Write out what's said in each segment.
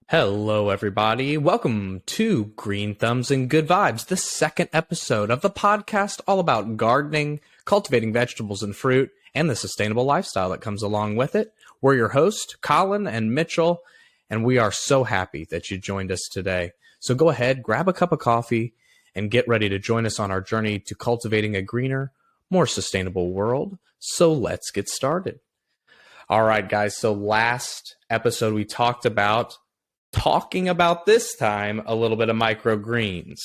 Hello, everybody. Welcome to Green Thumbs and Good Vibes, the second episode of the podcast all about gardening, cultivating vegetables and fruit, and the sustainable lifestyle that comes along with it. We're your hosts, Colin and Mitchell, and we are so happy that you joined us today. So go ahead, grab a cup of coffee, and get ready to join us on our journey to cultivating a greener, more sustainable world. So let's get started. All right, guys. So last episode we talking about this time a little bit of microgreens.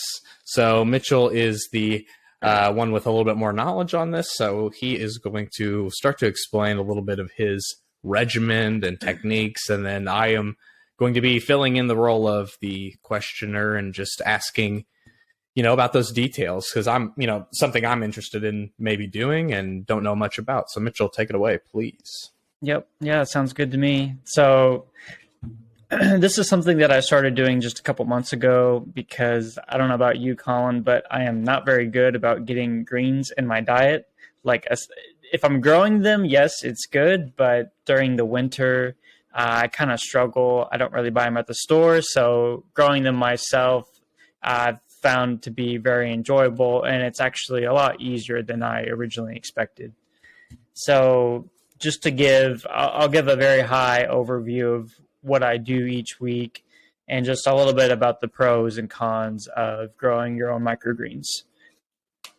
So Mitchell is the one with a little bit more knowledge on this. So he is going to start to explain a little bit of his regimen and techniques. And then I am going to be filling in the role of the questioner and just asking, about those details because I'm, something I'm interested in maybe doing and don't know much about. So Mitchell, take it away, please. Yep. Yeah, it sounds good to me. So this is something that I started doing just a couple months ago because I don't know about you, Colin, but I am not very good about getting greens in my diet. If I'm growing them, yes, it's good, but during the winter, I kind of struggle. I don't really buy them at the store, so growing them myself, I've found to be very enjoyable, and it's actually a lot easier than I originally expected. So just to I'll give a very high overview of what I do each week and just a little bit about the pros and cons of growing your own microgreens.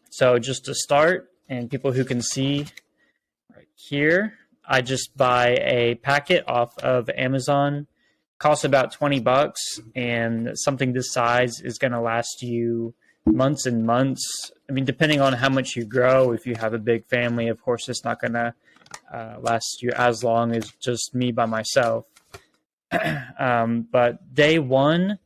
So just to start, and people who can see right here, I just buy a packet off of Amazon. Costs about $20, and something this size is going to last you months and months. I mean, depending on how much you grow, if you have a big family, of course, it's not going to last you as long as just me by myself. But day one,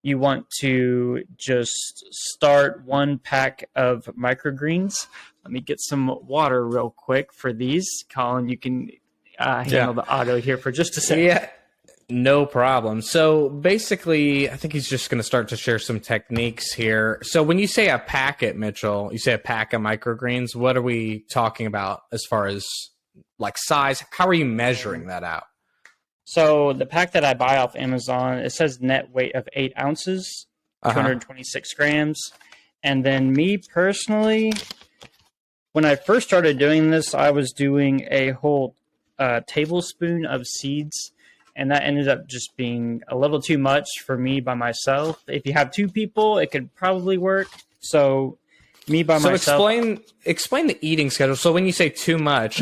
you want to just start one pack of microgreens. Let me get some water real quick for these. Colin, you can handle the auto here for just a second. Yeah, no problem. So basically, I think he's just going to start to share some techniques here. So when you say a packet, Mitchell, you say a pack of microgreens, what are we talking about as far as like size? How are you measuring that out? So the pack that I buy off Amazon, it says net weight of 8 ounces, 226 grams. And then me personally, when I first started doing this, I was doing a whole tablespoon of seeds. And that ended up just being a little too much for me by myself. If you have 2 people, it could probably work. So me by myself. So explain the eating schedule. So when you say too much,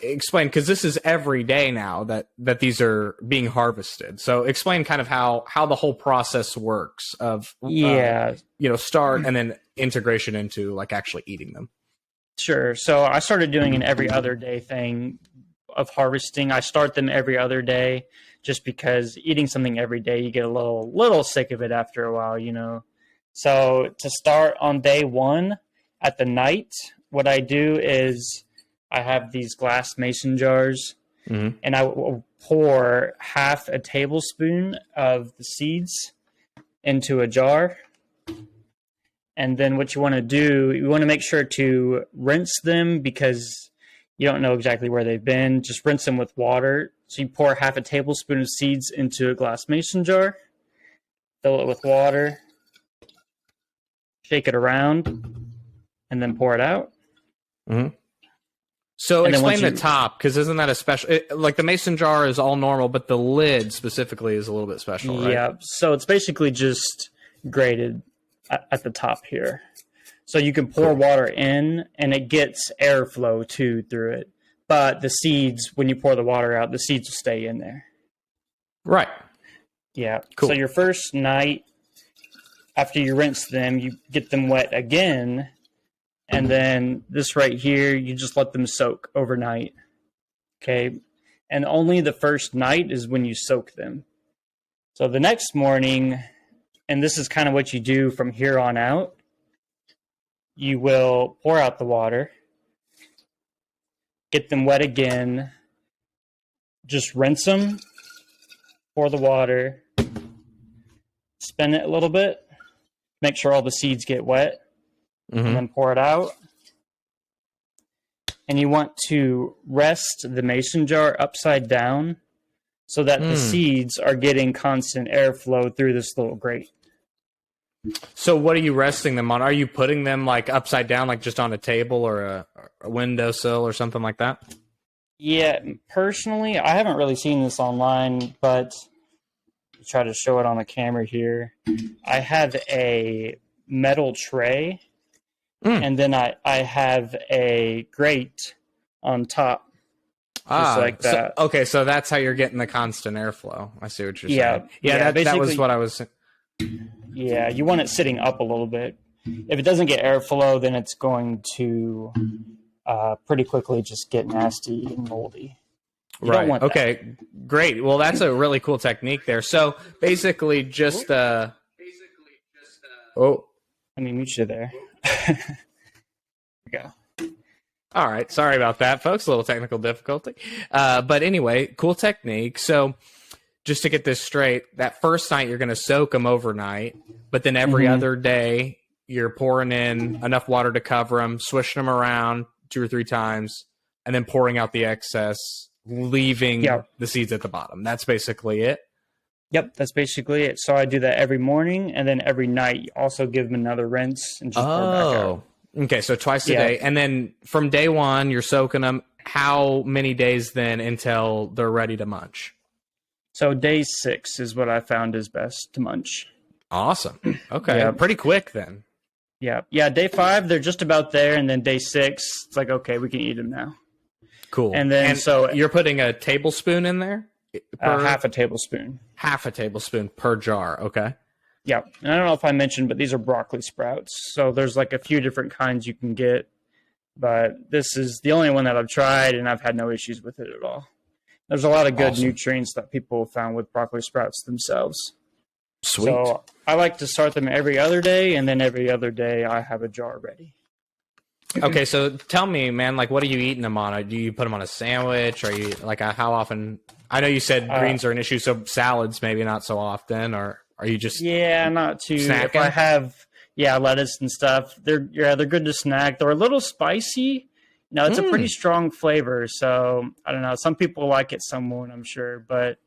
explain, because this is every day now that these are being harvested. So explain kind of how the whole process works of start and then integration into like actually eating them. Sure. So I started doing an every other day thing of harvesting. I start them every other day just because eating something every day, you get a little sick of it after a while. So to start on day one at the night, what I do is I have these glass mason jars, and I will pour half a tablespoon of the seeds into a jar. And then what you want to do, you want to make sure to rinse them because you don't know exactly where they've been. Just rinse them with water. So you pour half a tablespoon of seeds into a glass mason jar, fill it with water, shake it around, and then pour it out. Mm-hmm. So explain the top, because isn't that a special? Like the mason jar is all normal, but the lid specifically is a little bit special, right? Yeah, so it's basically just grated at the top here. So you can pour water in, and it gets airflow too through it. But the seeds, when you pour the water out, the seeds will stay in there. Right. Yeah. Cool. So your first night, after you rinse them, you get them wet again. And then this right here, you just let them soak overnight. Okay. And only the first night is when you soak them. So the next morning, and this is kind of what you do from here on out, you will pour out the water, get them wet again, just rinse them, pour the water, spin it a little bit, make sure all the seeds get wet, and then pour it out. And you want to rest the mason jar upside down so that the seeds are getting constant airflow through this little grate. So what are you resting them on? Are you putting them like upside down, like just on a table or a windowsill or something like that? Yeah, personally, I haven't really seen this online, but I'll try to show it on the camera here. I have a metal tray, and then I have a grate on top. Just like that. So, okay, so that's how you're getting the constant airflow. I see what you're saying. Yeah, that was what I was. Yeah, you want it sitting up a little bit. If it doesn't get airflow, then it's going to pretty quickly just get nasty and moldy. You don't want that. Okay, great. Well, that's a really cool technique there. So basically, just oh, let me mute you there. There we go. All right. Sorry about that, folks. A little technical difficulty. But anyway, cool technique. So just to get this straight, that first night you're going to soak them overnight, but then every other day you're pouring in enough water to cover them, swishing them around 2 or 3 times, and then pouring out the excess, leaving the seeds at the bottom. That's basically it. Yep, that's basically it. So I do that every morning, and then every night you also give them another rinse and just pour back out. Okay, so twice a day. And then from day 1, you're soaking them. How many days then until they're ready to munch? So day 6 is what I found is best to munch. Awesome. Okay, pretty quick then. Yeah, day 5, they're just about there. And then day 6, it's like, okay, we can eat them now. Cool. And then so you're putting a tablespoon in there? Half a tablespoon. Half a tablespoon per jar, okay. Yeah, and I don't know if I mentioned, but these are broccoli sprouts. So there's like a few different kinds you can get, but this is the only one that I've tried, and I've had no issues with it at all. There's a lot of good nutrients that people have found with broccoli sprouts themselves. Sweet. So I like to start them every other day, and then every other day I have a jar ready. Okay, so tell me, man, like, what are you eating them on? Do you put them on a sandwich? Are you, like, how often? I know you said greens are an issue, so salads maybe not so often, or are you just not too snacking? If I have lettuce and stuff, they're good to snack. They're a little spicy. No, it's a pretty strong flavor, so I don't know. Some people like it, some won't, I'm sure. But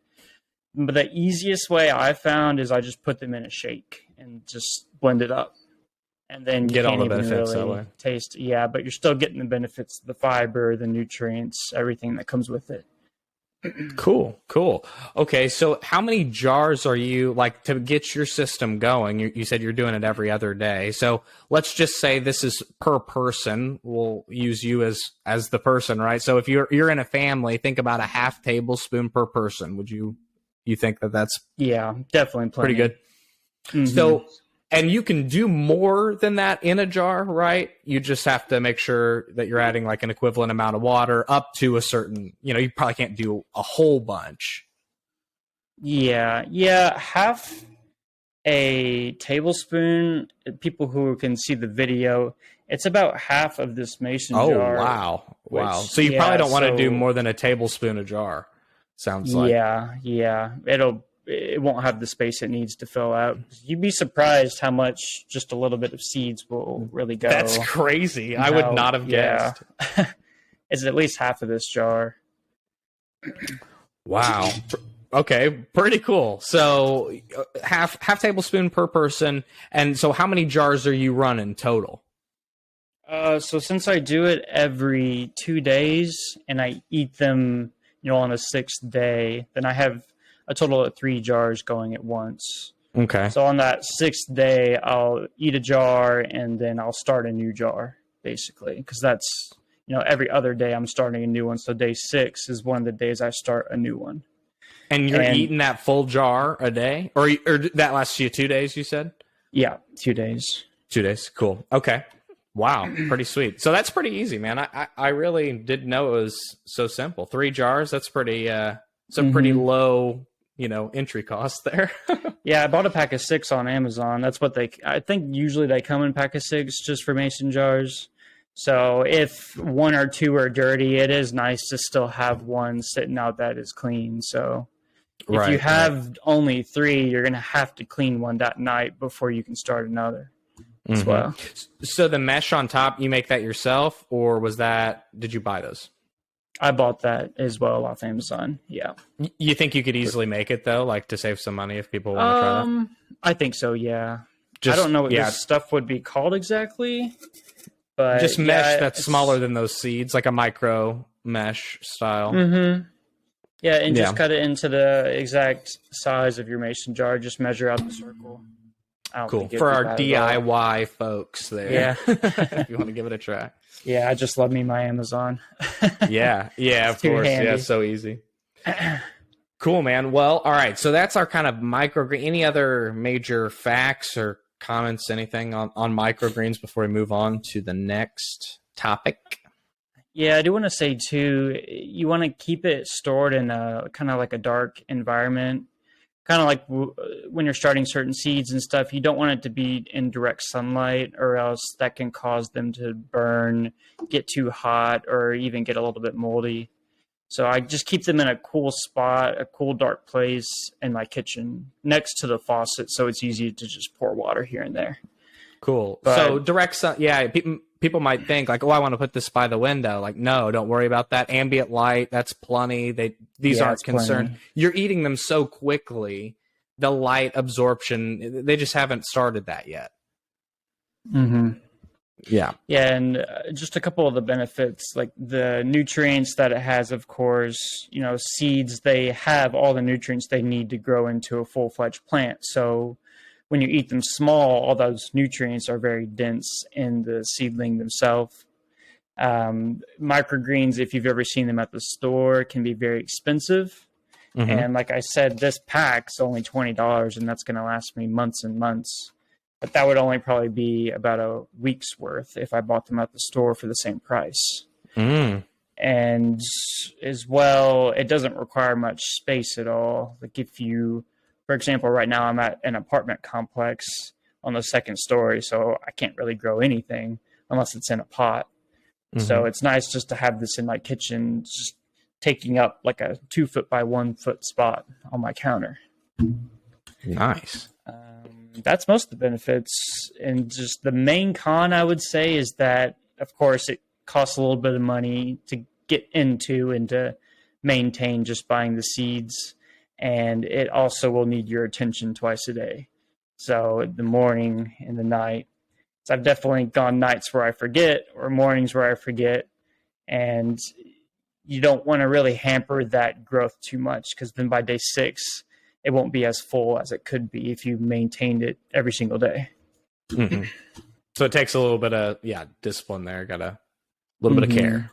the easiest way I found is I just put them in a shake and just blend it up, and then you get can't all the even benefits really that way. Taste. Yeah, but you're still getting the benefits, the fiber, the nutrients, everything that comes with it. Cool. Okay, so how many jars are you, like, to get your system going? You said you're doing it every other day. So let's just say this is per person. We'll use you as the person, right? So if you're in a family, think about a half tablespoon per person. Would you think that's definitely pretty good? So, and you can do more than that in a jar, right? You just have to make sure that you're adding like an equivalent amount of water up to a certain, you probably can't do a whole bunch. Yeah. Half a tablespoon, people who can see the video, it's about half of this mason jar. Oh, wow. So you probably don't want to do more than a tablespoon a jar, sounds like. Yeah. It won't have the space it needs to fill out. You'd be surprised how much just a little bit of seeds will really go. That's crazy. I would not have guessed. It's at least half of this jar. Wow. Okay, pretty cool. So half tablespoon per person. And so how many jars are you running total? So since I do it every 2 days and I eat them, on a 6th day, then I have a total of 3 jars going at once. Okay. So on that 6th day, I'll eat a jar and then I'll start a new jar, basically, because that's, every other day I'm starting a new one. So day 6 is one of the days I start a new one. And you're eating that full jar a day, or that lasts you 2 days? You said. Yeah, 2 days. 2 days. Cool. Okay. Wow, pretty sweet. So that's pretty easy, man. I really didn't know it was so simple. 3 jars. That's pretty. It's a pretty low, entry cost there. Yeah, I bought a pack of 6 on Amazon. That's what I think usually they come in a pack of 6 just for mason jars. So if 1 or 2 are dirty, it is nice to still have one sitting out that is clean. So if you have only 3, you're going to have to clean one that night before you can start another as well. So the mesh on top, you make that yourself, or did you buy those? I bought that as well off Amazon. Yeah. You think you could easily make it though, like to save some money if people want to try that? I think so. Yeah. I Just don't know what yeah, this stuff would be called exactly, but just mesh yeah, that's smaller than those seeds, like a micro mesh style. Mm-hmm. Yeah, and Yeah. just cut it into the exact size of your mason jar. Just measure out the circle. I don't Cool think it'd for be our bad at all. DIY folks there. Yeah. If you want to give it a try. Yeah, I just love me my Amazon. Yeah, of too course. handy. Yeah, so easy. Cool, man. Well, all right. So that's our kind of microgreen. Any other major facts or comments, anything on microgreens before we move on to the next topic? Yeah, I do want to say too, you want to keep it stored in a kind of like a dark environment. Kind of like when you're starting certain seeds and stuff, you don't want it to be in direct sunlight, or else that can cause them to burn, get too hot, or even get a little bit moldy. So I just keep them in a cool spot, a cool dark place in my kitchen next to the faucet, so it's easy to just pour water here and there. Cool. But, so direct sun. Yeah, people might think like, oh, I want to put this by the window. Like, no, don't worry about that. Ambient light, that's plenty. These aren't concerned. Plenty. You're eating them so quickly. The light absorption, they just haven't started that yet. Mm-hmm. Yeah. Yeah, and just a couple of the benefits, like the nutrients that it has, of course, seeds, they have all the nutrients they need to grow into a full-fledged plant. So when you eat them small, all those nutrients are very dense in the seedling themselves. Microgreens, if you've ever seen them at the store, can be very expensive. Mm-hmm. And like I said, this pack's only $20, and that's going to last me months and months. But that would only probably be about a week's worth if I bought them at the store for the same price. Mm. And as well, it doesn't require much space at all. Like if you, for example, right now I'm at an apartment complex on the second story, so I can't really grow anything unless it's in a pot. Mm-hmm. So it's nice just to have this in my kitchen, just taking up like a 2 foot by 1 foot spot on my counter. Nice. That's most of the benefits. And just the main con, I would say, is that, of course, it costs a little bit of money to get into and to maintain just buying the seeds. And it also will need your attention twice a day. So the morning and the night. So I've definitely gone nights where I forget or mornings where I forget. And you don't want to really hamper that growth too much, because then by day 6, it won't be as full as it could be if you maintained it every single day. Mm-hmm. So it takes a little bit of discipline there. Got a little bit of care.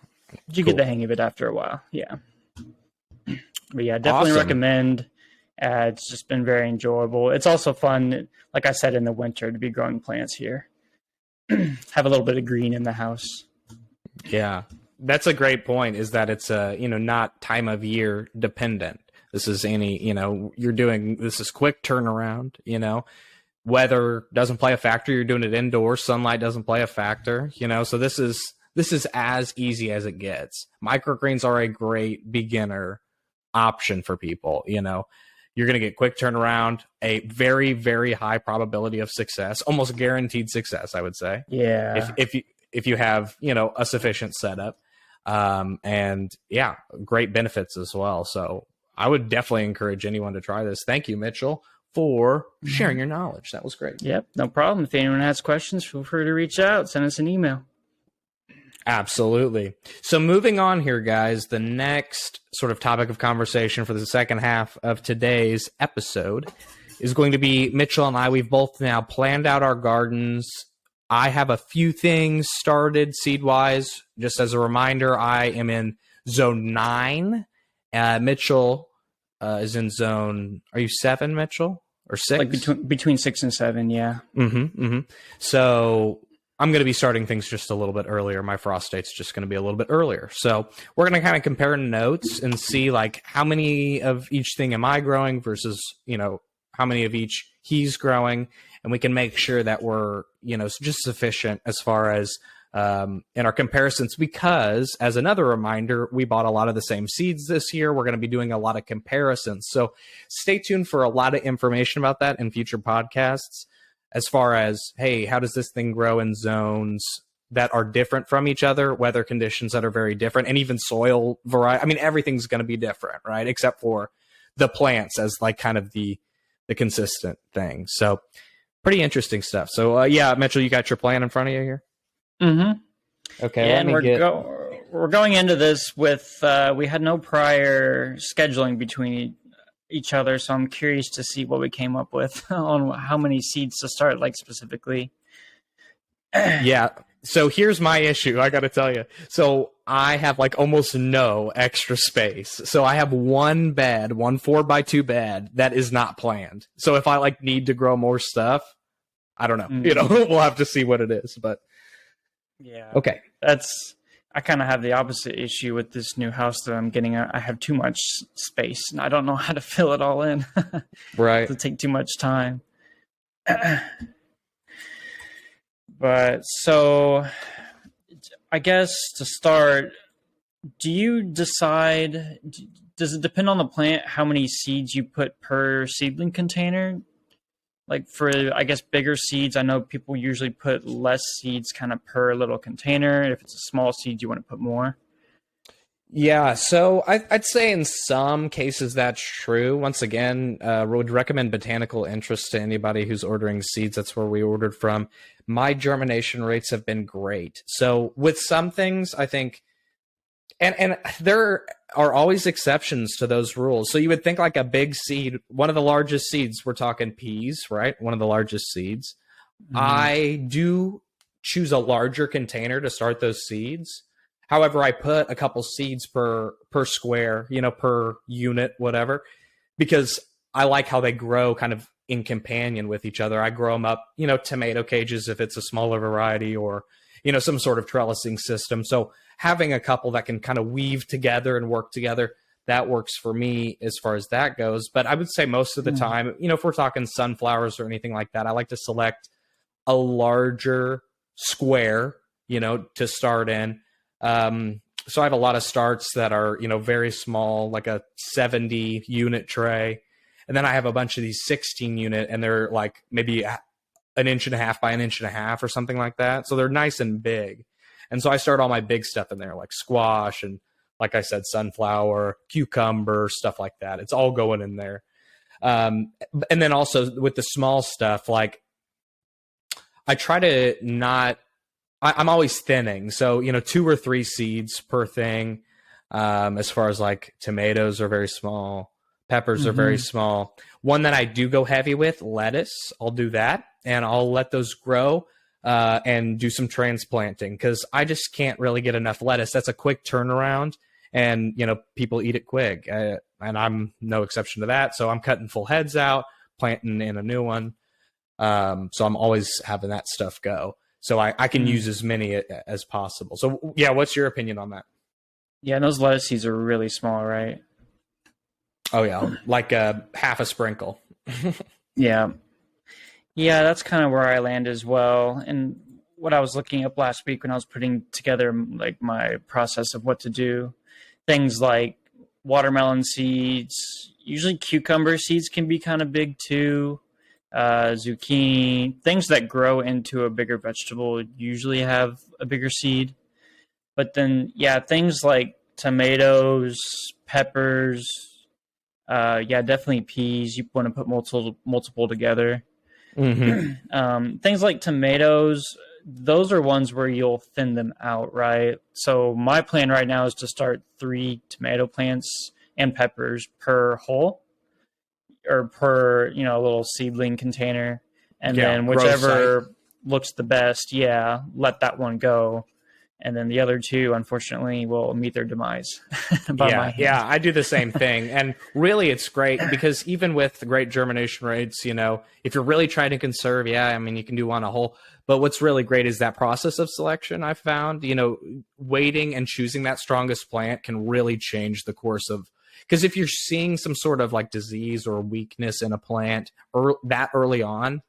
You get the hang of it after a while. Yeah. But yeah, definitely Awesome. recommend. It's just been very enjoyable. It's also fun, like I said, in the winter to be growing plants here. Have a little bit of green in the house. Yeah. That's a great point, is that it's not time of year dependent. This is this is quick turnaround, weather doesn't play a factor. You're doing it indoors. Sunlight doesn't play a factor, so this is as easy as it gets. Microgreens are a great beginner option for people. You're going to get quick turnaround, a very, very high probability of success, almost guaranteed success, I would say. Yeah. If you have, a sufficient setup, and yeah, great benefits as well. So I would definitely encourage anyone to try this. Thank you, Mitchell, for sharing your knowledge. That was great. Yep, no problem. If anyone has questions, feel free to reach out. Send us an email. Absolutely. So moving on here, guys, the next sort of topic of conversation for the second half of today's episode is going to be Mitchell and I. We've both now planned out our gardens. I have a few things started seed-wise. Just as a reminder, I am in zone 9. Mitchell is in zone. Are you 7, Mitchell, or 6? Like between 6 and 7, yeah. So I'm going to be starting things just a little bit earlier. My frost date's just going to be a little bit earlier. So we're going to kind of compare notes and see like how many of each thing am I growing versus how many of each he's growing, and we can make sure that we're just sufficient as far as in our comparisons, because as another reminder, we bought a lot of the same seeds this year. We're going to be doing a lot of comparisons. So stay tuned for a lot of information about that in future podcasts, as far as, hey, how does this thing grow in zones? that are different from each other, weather conditions that are very different, and even soil variety. I mean, everything's going to be different, right? Except for the plants as like kind of the consistent thing. So pretty interesting stuff. So yeah, Mitchell, you got your plan in front of you here? Mm-hmm. Okay. Yeah, and we're going into this with we had no prior scheduling between each other, so I'm curious to see what we came up with on how many seeds to start, like specifically. Yeah. So here's my issue. I got to tell you. So I have like almost no extra space. So I have one 4x2 bed that is not planned. So if I like need to grow more stuff, I don't know. We'll have to see what it is. But yeah, okay. I kind of have the opposite issue with this new house that I'm getting. I have too much space, and I don't know how to fill it all in. Right. It'll take too much time. But so I guess to start, do you decide, does it depend on the plant how many seeds you put per seedling container? Like for, I guess, bigger seeds, I know people usually put less seeds kind of per little container. If it's a small seed, you want to put more. Yeah, so I'd say in some cases that's true. Once again, would recommend Botanical Interest to anybody who's ordering seeds. That's where we ordered from. My germination rates have been great. So with some things, I think, and there are always exceptions to those rules. So you would think like a big seed, one of the largest seeds, we're talking peas, right? One of the largest seeds. Mm-hmm. I do choose a larger container to start those seeds. However, I put a couple seeds per square, per unit, whatever, because I like how they grow kind of in companion with each other. I grow them up, tomato cages if it's a smaller variety, or, some sort of trellising system. So having a couple that can kind of weave together and work together, that works for me as far as that goes. But I would say most of the time, if we're talking sunflowers or anything like that, I like to select a larger square, to start in. So I have a lot of starts that are, very small, like a 70 unit tray. And then I have a bunch of these 16 unit, and they're like maybe an inch and a half by an inch and a half or something like that. So they're nice and big. And so I start all my big stuff in there, like squash and, like I said, sunflower, cucumber, stuff like that. It's all going in there. And then also with the small stuff, like I try to not, I'm always thinning. So, 2 or 3 seeds per thing. As far as like tomatoes are very small. Peppers are very small. One that I do go heavy with, lettuce. I'll do that, and I'll let those grow and do some transplanting, because I just can't really get enough lettuce. That's a quick turnaround, and, people eat it quick. And I'm no exception to that. So I'm cutting full heads out, planting in a new one. So I'm always having that stuff go. So I can use as many as possible. So, yeah, what's your opinion on that? Yeah, and those lettuce seeds are really small, right? Oh, yeah, like half a sprinkle. Yeah. Yeah, that's kind of where I land as well. And what I was looking up last week when I was putting together like my process of what to do, things like watermelon seeds, usually cucumber seeds can be kind of big too. Zucchini, things that grow into a bigger vegetable usually have a bigger seed. But then, yeah, things like tomatoes, peppers, definitely peas. You want to put multiple together. Things like tomatoes, those are ones where you'll thin them out, right? So my plan right now is to start 3 tomato plants and peppers per hole, or per, little seedling container. And then whichever looks the best, let that one go. And then the other 2, unfortunately, will meet their demise. Yeah, I do the same thing. And really, it's great because even with the great germination rates, if you're really trying to conserve, you can do on a whole. But what's really great is that process of selection I've found. Waiting and choosing that strongest plant can really change the course of, because if you're seeing some sort of like disease or weakness in a plant that early on,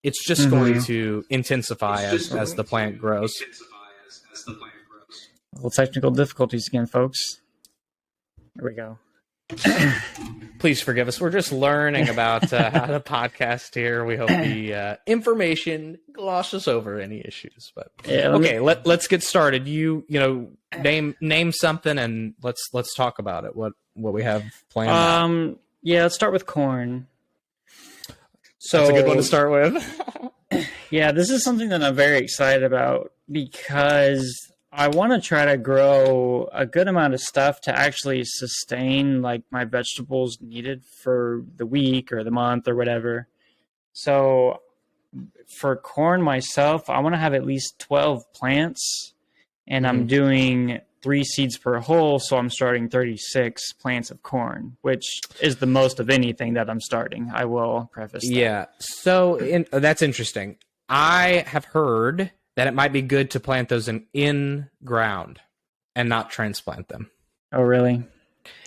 it's just going to intensify as the plant grows. Well, technical difficulties again, folks. There we go. Please forgive us. We're just learning about how to podcast here. We hope the information glosses over any issues. But Yeah, okay, let's get started. You know, name something and let's talk about it. What we have planned out. Yeah, let's start with corn. So That's a good one to start with. yeah, this is something that I'm very excited about because I want to try to grow a good amount of stuff to actually sustain like my vegetables needed for the week or the month or whatever. So for corn myself, I want to have at least 12 plants, and I'm doing 3 seeds per hole, so I'm starting 36 plants of corn, which is the most of anything that I'm starting. I will preface that. Yeah. So that's interesting. I have heard that it might be good to plant those in ground and not transplant them. Oh, really?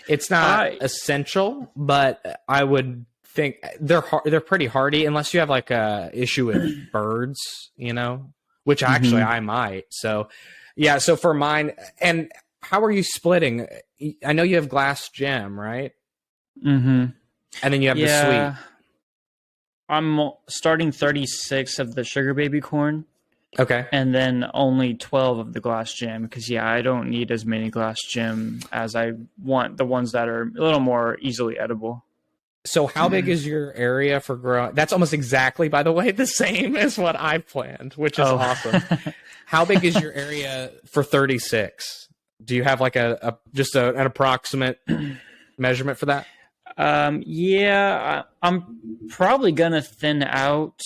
It's not essential, but I would think they're pretty hardy unless you have like a issue with birds, you know, which actually I might. So yeah, so for mine, and how are you splitting? I know you have glass gem, right? Mm-hmm. And then you have the sweet. I'm starting 36 of the sugar baby corn. Okay. And then only 12 of the glass gem because, yeah, I don't need as many glass gem as I want, the ones that are a little more easily edible. So how big is your area for growing? That's almost exactly, by the way, the same as what I planned, which is awesome. How big is your area for 36? Do you have like just an approximate measurement for that? Yeah, I'm probably going to thin out,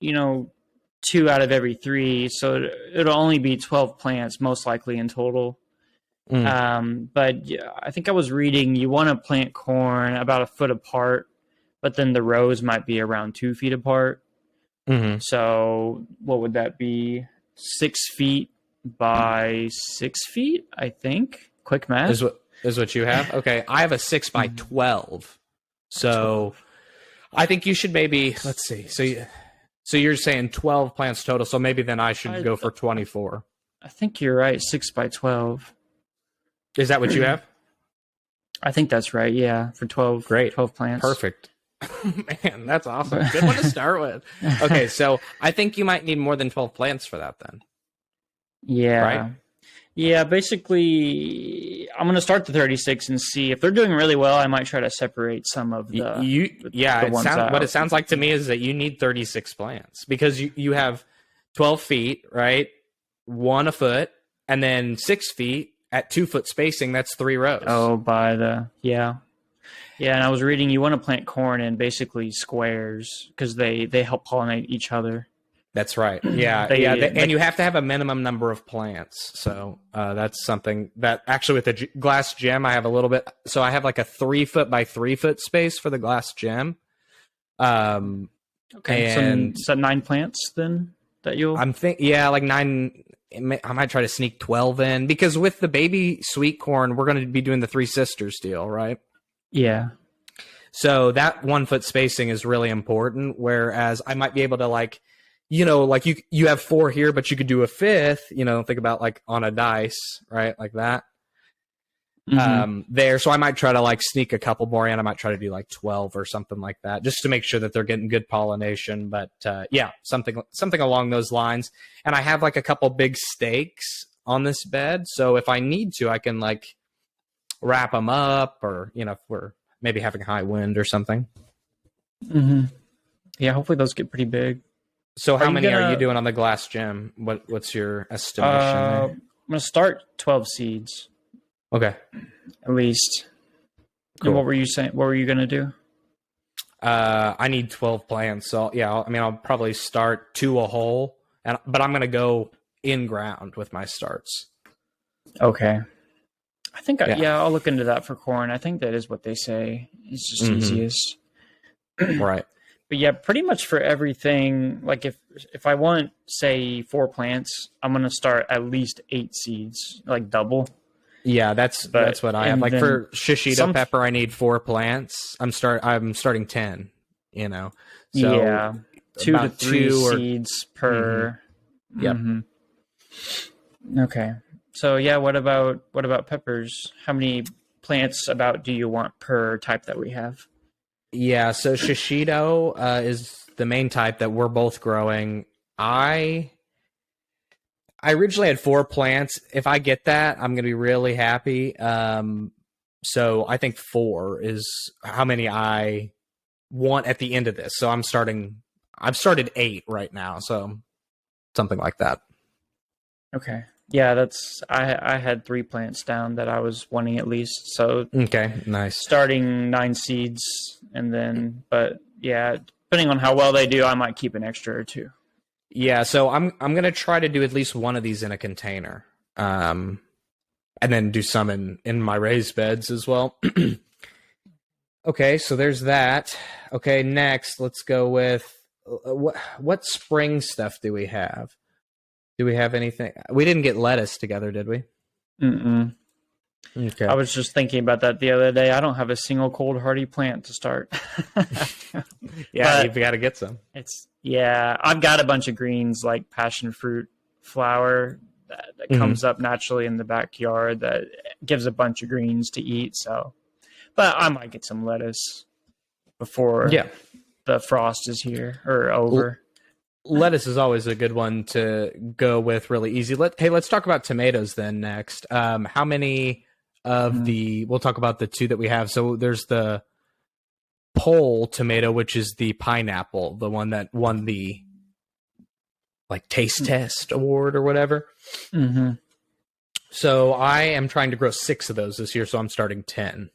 2 out of every 3, so it'll only be 12 plants most likely in total. But yeah, I think I was reading you want to plant corn about 1 foot apart, but then the rows might be around 2 feet apart. So what would that be? 6 feet by 6 feet, I think. Quick math. Is what you have? Okay, I have a 6 by 12. So I think you should maybe, let's see. So you're saying 12 plants total, so maybe then I should go for 24. I think you're right, 6 by 12. Is that what you have? I think that's right, yeah, for 12. Great. 12 plants. Perfect. Man, that's awesome. Good one to start with. Okay, so I think you might need more than 12 plants for that then. Yeah. Right? Yeah, basically, I'm going to start the 36 and see if they're doing really well. I might try to separate some of the. What it sounds like to me is that you need 36 plants because you have 12 feet, right? 1 a foot, and then 6 feet at 2 foot spacing. That's 3 rows. Oh, yeah. And I was reading you want to plant corn in basically squares because they help pollinate each other. That's right. Yeah, and you have to have a minimum number of plants. So that's something that actually with the glass gem, I have a little bit. So I have like a 3 foot by 3 foot space for the glass gem. Okay, and so 9 plants then that you'll. Like 9. I might try to sneak 12 in because with the baby sweet corn, we're going to be doing the Three Sisters deal, right? Yeah. So that 1 foot spacing is really important. Whereas I might be able to like you have 4 here, but you could do a 5th, think about like on a dice, right? Like that. There. So I might try to like sneak a couple more in. I might try to do like 12 or something like that, just to make sure that they're getting good pollination. But something along those lines. And I have like a couple big stakes on this bed. So if I need to, I can like wrap them up or, if we're maybe having high wind or something. Yeah, hopefully those get pretty big. So how many are you doing on the glass gem? What's your estimation there? I'm going to start 12 seeds. Okay. At least. Cool. And what were you saying? What were you going to do? I need 12 plants. So yeah, I'll probably start 2 a hole, but I'm going to go in ground with my starts. Okay. I think, I'll look into that for corn. I think that is what they say. It's just easiest. Right. But yeah, pretty much for everything, like if I want, say, 4 plants, I'm going to start at least 8 seeds, like double. Yeah, that's what I have. Like for shishito pepper, I need 4 plants. I'm starting 10, So yeah, 2 to 3 seeds per. Yep. Okay. So yeah, what about peppers? How many plants about do you want per type that we have? Yeah, so shishito is the main type that we're both growing. I originally had 4 plants. If I get that, I'm going to be really happy. So I think 4 is how many I want at the end of this. So I've started 8 right now. So something like that. Okay. Yeah, I had 3 plants down that I was wanting at least. So Okay, nice. starting 9 seeds and then, but yeah, depending on how well they do, I might keep an extra or 2. Yeah, so I'm going to try to do at least one of these in a container. And then do some in my raised beds as well. Okay, so there's that. Okay, next, let's go with what spring stuff do we have? Do we have anything? We didn't get lettuce together, did we? Mm-mm. Okay. I was just thinking about that the other day. I don't have a single cold hardy plant to start. Yeah, But you've got to get some. I've got a bunch of greens like passion fruit flower that comes up naturally in the backyard that gives a bunch of greens to eat. So, but I might get some lettuce before the frost is here or over. Lettuce is always a good one to go with really easy. Let's talk about tomatoes then next. How many of we'll talk about the 2 that we have. So there's the pole tomato, which is the pineapple, the one that won the taste test award or whatever. Mm-hmm. So I am trying to grow 6 of those this year. So I'm starting 10.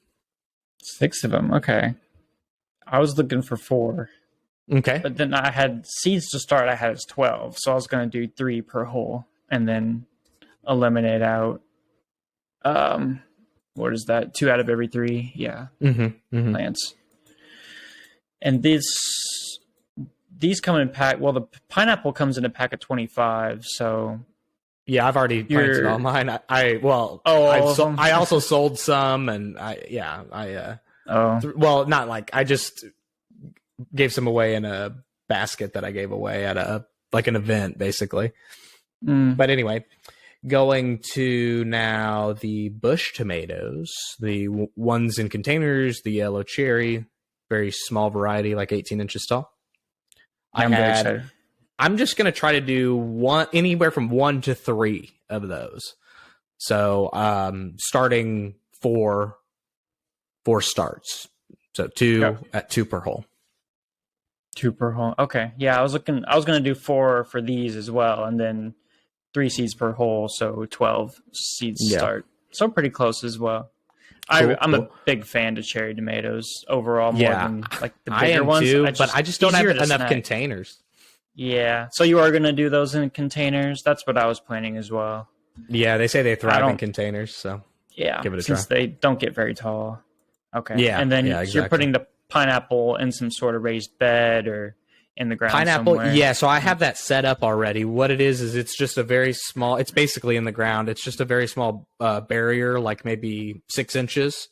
6 of them. Okay. I was looking for 4. Okay. But then I had seeds to start. I had as 12. So I was going to do 3 per hole and then eliminate out, what is that? 2 out of every 3. Yeah. Plants. And these come in pack. Well, the pineapple comes in a pack of 25. So yeah, I've already planted all mine. I also sold some, and not like I just gave some away in a basket that I gave away at an event, basically. But anyway, going to now the bush tomatoes, the ones in containers, the yellow cherry, very small variety, like 18 inches tall. I'm very excited. I'm just going to try to do anywhere from 1 to 3 of those. So starting 4 starts. So 2 at 2 per hole. 2 per hole. Okay. Yeah, I was going to do 4 for these as well, and then 3 seeds per hole, so 12 seeds start. So pretty close as well. I'm a big fan of cherry tomatoes overall, more than like the bigger ones. Too, but I just don't have enough containers. Yeah. So you are going to do those in containers? That's what I was planning as well. Yeah, they say they thrive in containers, so yeah, give it a since try. they don't get very tall. Okay. Yeah. And then exactly. you're putting the pineapple in some sort of raised bed or in the ground somewhere. Yeah, so I have that set up already. What it is it's just a very small, it's basically in the ground. It's just a very small barrier, like maybe 6 inches,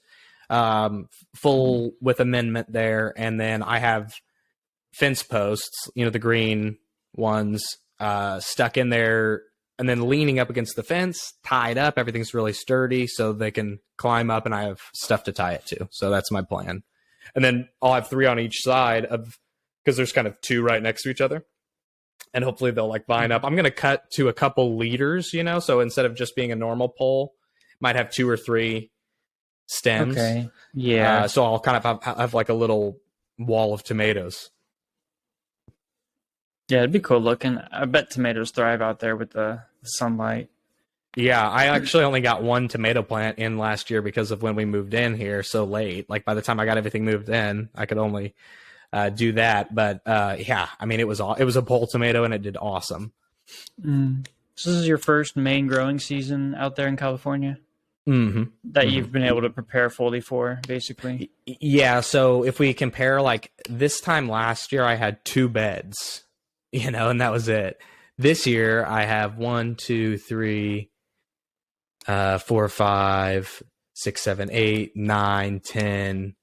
full with amendment there. And then I have fence posts, the green ones, stuck in there and then leaning up against the fence, tied up. Everything's really sturdy so they can climb up, and I have stuff to tie it to. So that's my plan. And then I'll have 3 on each side because there's kind of 2 right next to each other. And hopefully they'll vine up. I'm going to cut to a couple leaders, so instead of just being a normal pole, might have 2 or 3 stems. Okay. Yeah. So I'll kind of have like a little wall of tomatoes. Yeah, it'd be cool looking. I bet tomatoes thrive out there with the sunlight. Yeah, I actually only got 1 tomato plant in last year because of when we moved in here so late. Like by the time I got everything moved in, I could only do that. But yeah, I mean, it was a pole tomato and it did awesome. So this is your first main growing season out there in California that you've been able to prepare fully for, basically. Yeah. So if we compare, like this time last year, I had 2 beds, and that was it. This year I have 1, 2, 3, 4, 5, 6, 7, 8, 9, 10.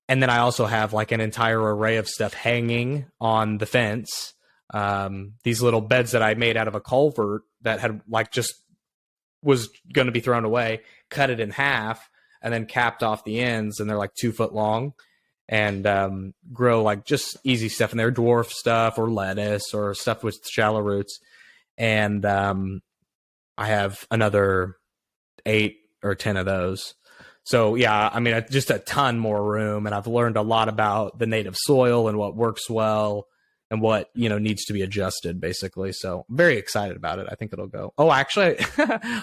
And then I also have like an entire array of stuff hanging on the fence. These little beds that I made out of a culvert that had just was going to be thrown away, cut it in half, and then capped off the ends, and they're like 2 foot long, and grow like just easy stuff in there, dwarf stuff or lettuce or stuff with shallow roots. And I have another 8 or 10 of those. So yeah, I mean, just a ton more room, and I've learned a lot about the native soil and what works well and what, needs to be adjusted, basically. So I'm very excited about it. I think it'll go. Oh, actually,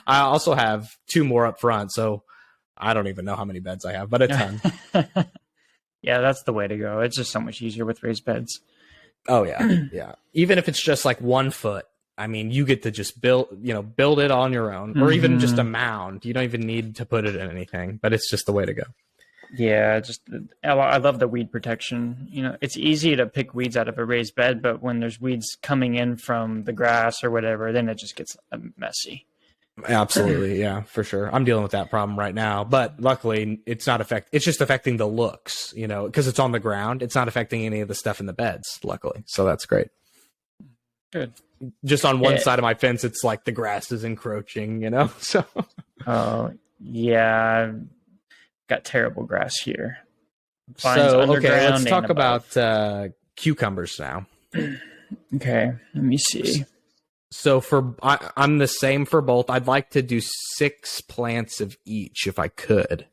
I also have 2 more up front, so I don't even know how many beds I have, but a ton. Yeah, that's the way to go. It's just so much easier with raised beds. Oh yeah, yeah. Even if it's just like 1 foot, I mean, you get to just build it on your own, or even just a mound. You don't even need to put it in anything, but it's just the way to go. Yeah, I love the weed protection. It's easy to pick weeds out of a raised bed, but when there's weeds coming in from the grass or whatever, then it just gets messy. Absolutely, yeah, for sure. I'm dealing with that problem right now, but luckily it's just affecting the looks, because it's on the ground. It's not affecting any of the stuff in the beds, luckily. So that's great. Good. Just on one side of my fence, it's like the grass is encroaching, so. Oh, yeah. I've got terrible grass here. Okay, let's talk about cucumbers now. Okay, let me see. So I'm the same for both. I'd like to do 6 plants of each if I could.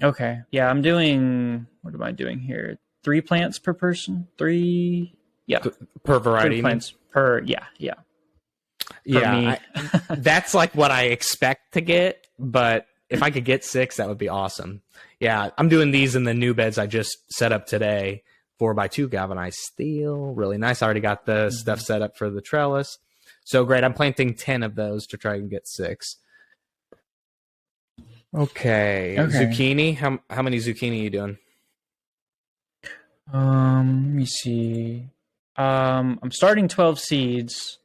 Okay. Yeah, what am I doing here? 3 plants per person? 3? Yeah. Per variety. 3 plants per, yeah. Yeah. That's like what I expect to get, but if I could get 6, that would be awesome. Yeah, I'm doing these in the new beds I just set up today. 4x2 galvanized steel, really nice. I already got the stuff set up for the trellis. So great. I'm planting 10 of those to try and get 6. Okay. Zucchini. How many zucchini are you doing? Let me see. I'm starting 12 seeds.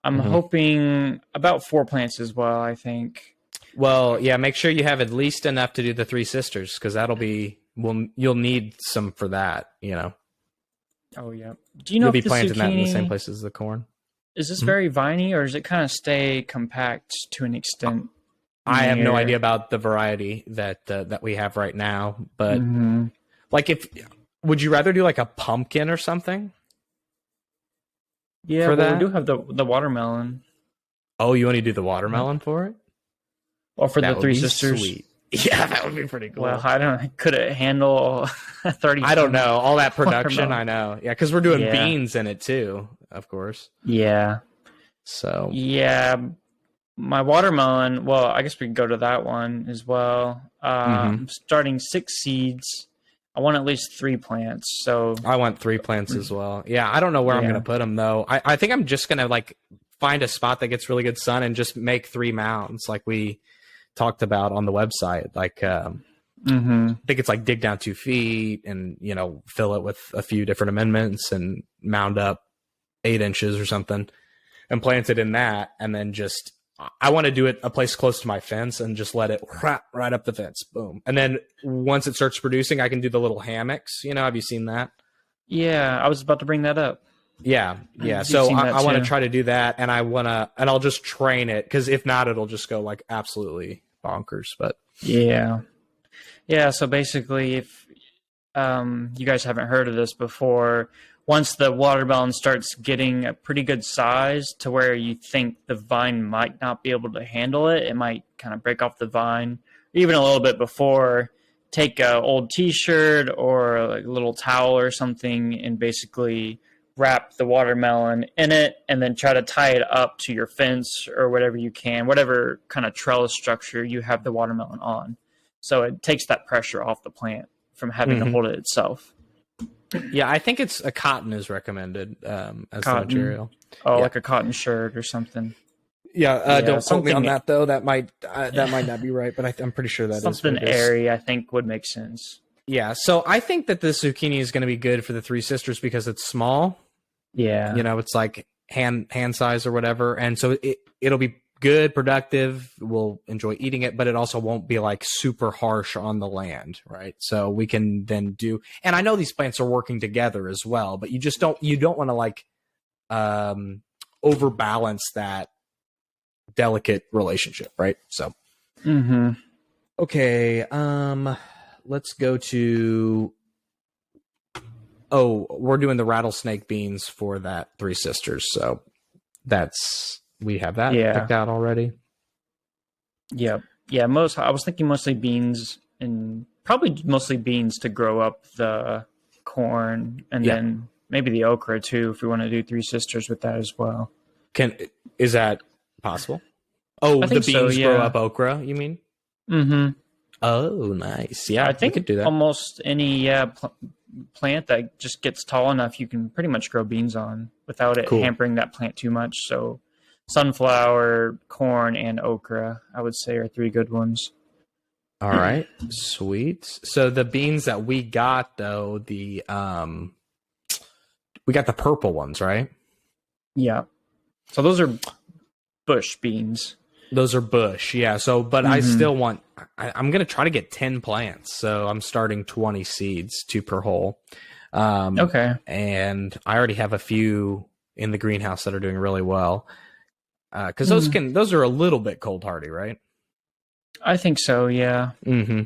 I'm hoping about 4 plants as well, I think. Well, yeah, make sure you have at least enough to do the 3 sisters, because you'll need some for that, Oh, yeah. Do you know you'll be if the planting zucchini, that in the same place as the corn? Is this very viney, or does it kind of stay compact to an extent? I have no idea about the variety that we have right now, but would you rather do like a pumpkin or something? Yeah, we do have the watermelon. Oh, you want to do the watermelon for it? Or for the 3 sisters? Sweet. Yeah, that would be pretty cool. Well, I don't know. Could it handle 30? I don't know. All that production, watermelon. I know. Yeah, because we're doing beans in it too, of course. Yeah. So. Yeah. My watermelon, well, I guess we can go to that one as well. I'm starting 6 seeds. I want at least 3 plants. So I want 3 plants as well. Yeah, I don't know where I'm going to put them, though. I think I'm just going to find a spot that gets really good sun and just make 3 mounds like we talked about on the website. I think it's dig down 2 feet and, fill it with a few different amendments and mound up 8 inches or something and plant it in that. And then I want to do it a place close to my fence and just let it right up the fence. Boom. And then once it starts producing, I can do the little hammocks. Have you seen that? Yeah, I was about to bring that up. Yeah. So I want to try to do that, and I'll just train it, because if not, it'll just go absolutely bonkers. But yeah. So basically, if you guys haven't heard of this before, once the watermelon starts getting a pretty good size to where you think the vine might not be able to handle it, it might kind of break off the vine. Even a little bit before, take an old t-shirt or a little towel or something and basically wrap the watermelon in it, and then try to tie it up to your fence or whatever you can, whatever kind of trellis structure you have the watermelon on. So it takes that pressure off the plant from having to hold it itself. Yeah, I think it's a cotton is recommended as the material. Oh, like a cotton shirt or something. Yeah, don't quote me on that though. That might not be right, but I'm pretty sure that something airy. I think would make sense. Yeah, so I think that the zucchini is going to be good for the 3 sisters because it's small. Yeah, it's like hand size or whatever, and so it'll be good, productive. We'll enjoy eating it, but it also won't be super harsh on the land, right? So we can then do, and I know these plants are working together as well, but you don't want to overbalance that delicate relationship, right? So Okay, let's go to. Oh, we're doing the rattlesnake beans for that Three Sisters, so we have that Yeah. picked out already. Yeah. Yeah. I was thinking mostly beans and probably mostly beans to grow up the corn and Yeah. then maybe the okra too, if we want to do Three Sisters with that as well. Is that possible? Oh, I the think beans so, grow yeah. up okra, you mean? Mm-hmm. Oh, nice. Yeah, I we think could do that. almost any plant that just gets tall enough, you can pretty much grow beans on without it Cool. hampering that plant too much. So, sunflower, corn, and okra, I would say, are three good ones. All right, sweet. So the beans that we got though, we got the purple ones, right? Yeah. So those are bush beans. Those are bush, yeah. So, but I Mhm. still want. I'm gonna try to get 10 plants, so I'm starting 20 seeds, 2 per hole. Okay. And I already have a few in the greenhouse that are doing really well. Because those are a little bit cold hardy, right? I think so, yeah. Mm-hmm.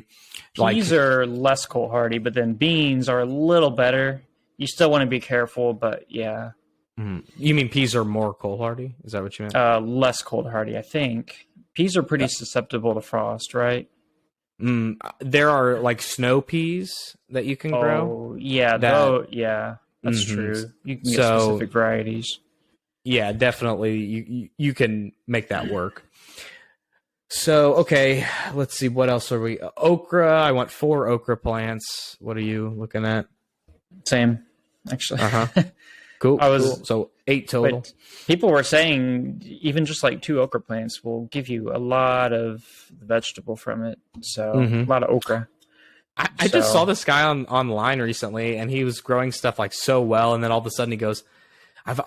Peas are less cold hardy, but then beans are a little better. You still want to be careful, but yeah, You mean peas are more cold hardy? Is that what you meant? less cold hardy, I think. Peas are pretty susceptible to frost, right? There are like snow peas that you can grow. Oh, yeah, yeah, that's Mhm. true. You can get So- specific varieties. Yeah, definitely. You can make that work. So, okay, let's see. What else are we? Okra. I want 4 okra plants. What are you looking at? Same, actually. Uh-huh. Cool. I was- cool. So 8 total. But people were saying even just like 2 okra plants will give you a lot of vegetable from it. So Mhm. a lot of okra. I just So- saw this guy online recently, and he was growing stuff like so well, and then all of a sudden he goes, "I've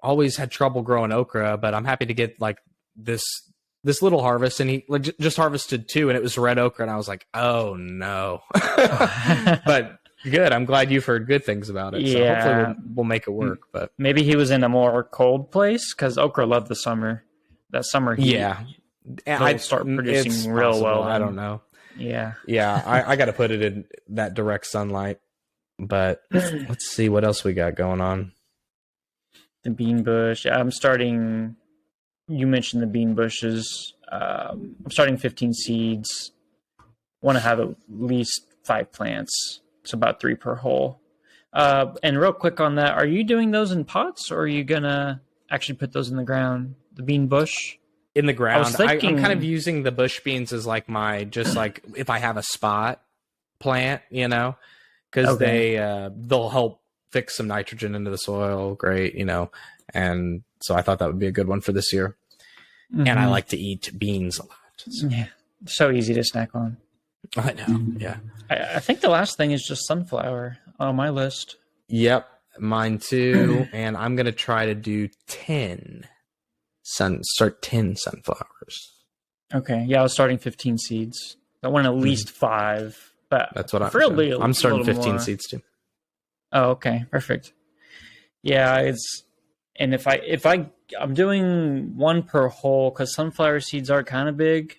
always had trouble growing okra, but I'm happy to get like this little harvest." And he just harvested 2, and it was red okra, and I was like, "Oh no!" But good. I'm glad you've heard good things about it. So Yeah. hopefully we'll make it work. But Maybe he was in a more cold place because okra loved the summer. That summer heat. yeah, They'll start producing it's real possible. well I then. don't know. Yeah. Yeah, I got to put it in that direct sunlight. But let's see what else we got going on. The bean bush. I'm starting. You mentioned the bean bushes. I'm starting 15 seeds. Want to have at least 5 plants. It's about 3 per hole. And real quick on that, are you doing those in pots or are you gonna actually put those in the ground? The bean bush. In the ground, was thinking- I'm kind of using the bush beans as like my just like if I have a spot plant, because Okay. they'll help fix some nitrogen into the soil. Great, and so I thought that would be a good one for this year. And I Mhm. like to eat beans a lot. So, Yeah, so easy to snack on. I know. Yeah. I think the last thing is just sunflower on my list. Yep. Mine too. And I'm gonna try to do 10 sunflowers. Okay, yeah, I was starting 15 seeds. I want at least 5, but That's what preferably I'm starting little 15 more. seeds too. Oh, okay, perfect. Yeah, and if I'm doing 1 per hole because sunflower seeds are kind of big,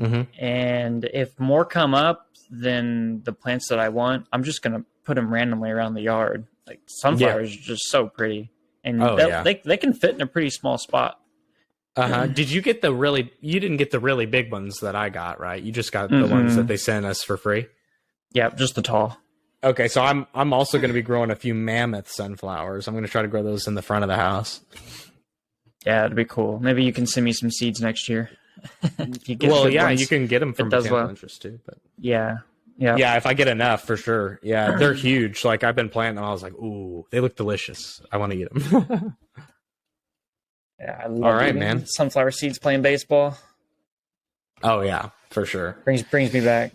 Mm-hmm. and if more come up than the plants that I want, I'm just gonna put them randomly around the yard. Like sunflowers are just so pretty, and Oh, yeah. they can fit in a pretty small spot. Uh-huh. Did you get you didn't get the really big ones that I got, right? You just got the ones that they sent us for free. Yeah, just the tall. Okay, so I'm also going to be growing a few mammoth sunflowers. I'm going to try to grow those in the front of the house. Yeah, it'd be cool. Maybe you can send me some seeds next year. If you get Well, good yeah, ones. you can get them from does Botanical well. Interest too. But Yeah. yeah, if I get enough, for sure. Yeah, they're huge. Like I've been planting them. I was like, ooh, they look delicious. I want to eat them. Yeah, I love All right, eating man. sunflower seeds playing baseball. Oh yeah, for sure. Brings me back.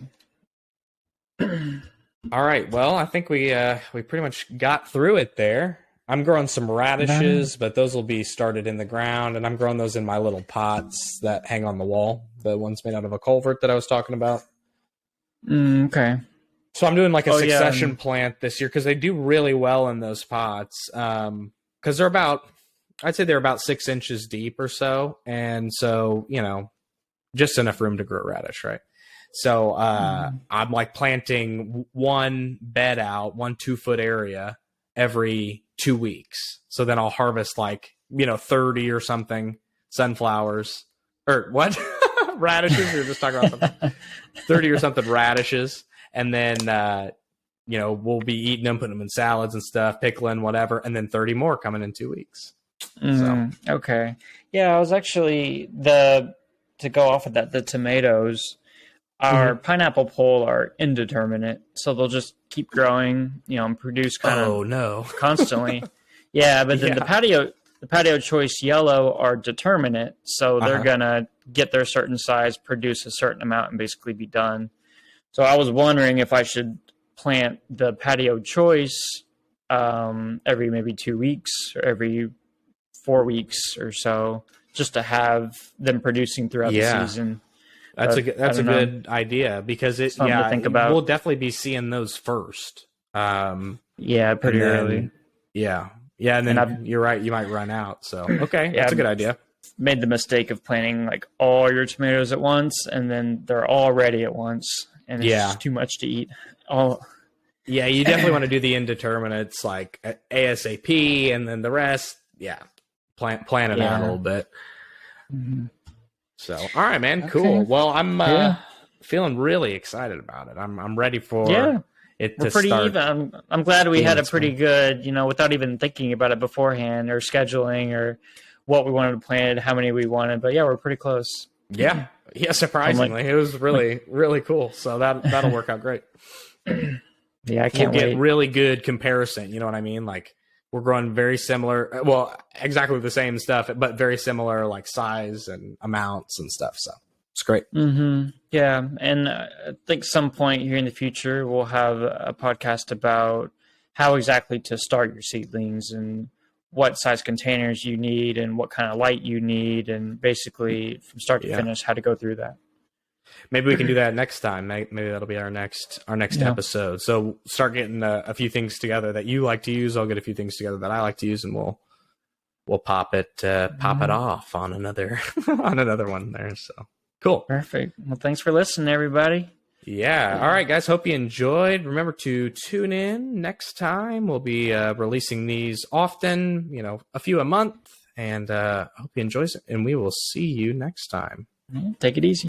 All right. Well, I think we pretty much got through it there. I'm growing some radishes, but those will be started in the ground, and I'm growing those in my little pots that hang on the wall. The ones made out of a culvert that I was talking about. Okay. So I'm doing like a Oh, yeah, succession and- plant this year because they do really well in those pots. Because I'd say they're about 6 inches deep or so, and so just enough room to grow radish, right? So I'm like planting one bed out, 1 2-foot area every 2 weeks. So then I'll harvest like, 30 or something sunflowers or what? Radishes. We were just talking about something. 30 or something radishes. And then, we'll be eating them, putting them in salads and stuff, pickling, whatever. And then 30 more coming in 2 weeks. Okay. Yeah, I was actually to go off of that, the tomatoes, our pineapple pole are indeterminate, so they'll just keep growing, and produce kind of constantly. Yeah, but then the patio choice yellow are determinate, so they're gonna get their certain size, produce a certain amount, and basically be done. So I was wondering if I should plant the patio choice every maybe 2 weeks or every 4 weeks or so, just to have them producing throughout the season. That's a good idea, because something to think about. We'll definitely be seeing those first. Pretty early. Yeah, and then you're right, you might run out. So that's a good idea. Made the mistake of planting like all your tomatoes at once, and then they're all ready at once, and it's just too much to eat. Yeah, you definitely want to do the indeterminates like ASAP, and then the rest, plan it out a little bit. So, all right, man, cool. Well, I'm feeling really excited about it. I'm ready for it to pretty start. Even. I'm glad we had a pretty good, without even thinking about it beforehand or scheduling or what we wanted to plant, how many we wanted. But we're pretty close. Yeah, surprisingly, it was really, really cool. So that'll work out great. I can't wait. Get really good comparison. You know what I mean? Like, we're growing very similar, exactly the same stuff, but very similar like size and amounts and stuff. So it's great. Yeah, and I think some point here in the future we'll have a podcast about how exactly to start your seedlings and what size containers you need and what kind of light you need, and basically from start to finish how to go through that. Maybe we can do that next time. Maybe that'll be our next episode. So start getting a few things together that you like to use. I'll get a few things together that I like to use, and we'll pop it off on another one there. So cool. Perfect. Well, thanks for listening, everybody. Yeah. All right, guys. Hope you enjoyed. Remember to tune in next time. We'll be releasing these often, a few a month, and hope you enjoy it. And we will see you next time. Take it easy.